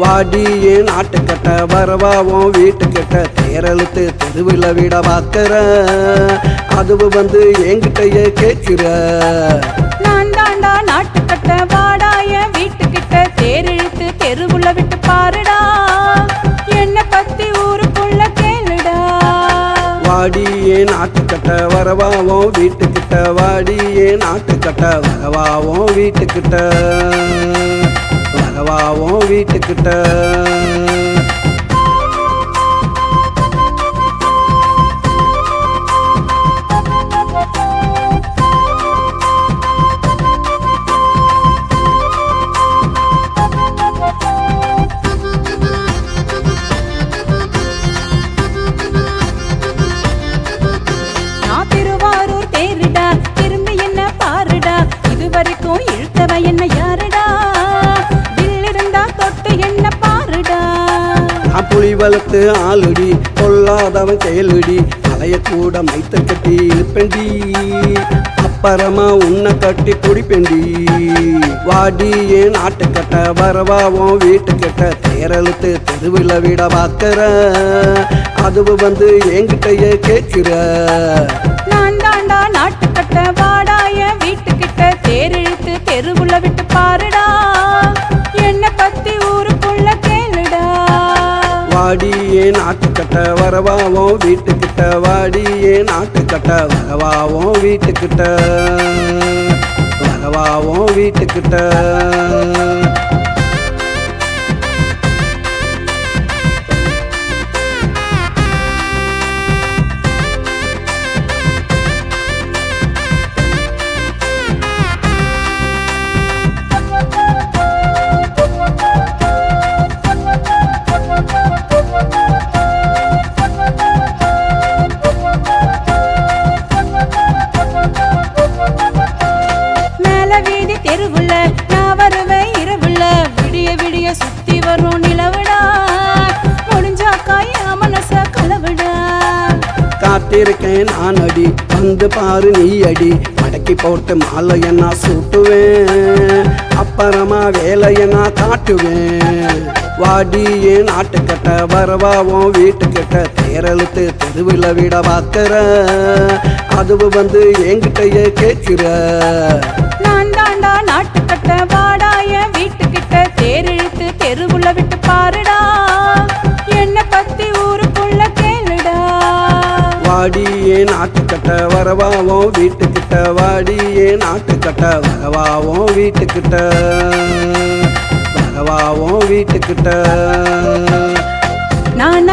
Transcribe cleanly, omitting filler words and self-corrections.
வாடியே நாட்டுக்கட்ட வரவாவும் வீட்டுக்கிட்ட தேரழுத்து தெருவில் விட பார்க்கிற அதுவும் வந்து என்கிட்டயே கேட்கிற நான் தாண்டா நாட்டுக்கட்ட வாடாய வீட்டுக்கிட்ட தேரிழுத்து தெருவுல விட்டு பாருடா என்ன பத்தி ஊருக்குள்ள கேளுடா வாடியே நாட்டுக்கட்ட வரவாவும் வீட்டுக்கிட்ட வாடியே நாட்டுக்கட்ட வரவாவும் வீட்டுக்கிட்ட வரவாவும் வீட்டுக்கிட்ட வரைக்கும் இழுத்தவ என்ன யாருடா தில்லிருந்தா தொட்டு என்ன பாருடா புலி வளர்த்து ஆளுடி கொல்லாதவன் செயலுடி தலைய கூட மைத்த கட்டி இழுப்பண்டி அப்புறமா உன்னை கட்டி குடிப்பண்டி வாடியே நாட்டுக்கட்ட வரவாவும் வீட்டுக்கிட்ட தேரழுத்து தெருவில் விட பார்க்கிற அதுவும் வந்து என்கிட்டயே கேட்கிற நான் தாண்டா நாட்டுக்கட்ட வாடாய வீட்டுக்கிட்ட தேரிழுத்து தெருவுல விட்டு பாருடா என்ன பத்தி ஊருக்குள்ள கேளுடா வாடியே நாட்டுக்கட்ட வரவாவும் வீட்டுக்கிட்ட வாடியே நாட்டுக்கட்ட வரவாவும் வீட்டுக்கிட்ட வரவாவும் வீட்டுக்கிட்ட தெருவுல நான் வருவேன் இரவுல விடிய விடிய சுத்தி வரும் நிலவுடா முடிஞ்சாக்கா என் மனச கலவுடா காத்திருக்கேன் நான் அடி வந்து பாரு நீ அடி மடக்கி போட்டு மாலைய நான் சூட்டுவேன் அப்புறமா வேலைய நான் காட்டுவேன் வாடியே நாட்டுக்கட்ட வரவாவும் வீட்டுக்கிட்ட தேரழுத்து தெருவில் விட பார்க்கிற அதுவும் வந்து என்கிட்டயே கேட்கிற நான் தாண்டா நாட்டுக்கட்ட வாடாய வீட்டுக்கிட்ட தேரிழுத்து தெருவுல விட்டு பாருடா என்ன பத்தி ஊருக்குள்ள கேளுடா வாடியே நாட்டுக்கட்ட வரவாவும் வீட்டுக்கிட்ட வாடியே நாட்டுக்கட்ட வரவாவும் வீட்டுக்கிட்ட வரவாவும் வீட்டுக்கிட்ட நான்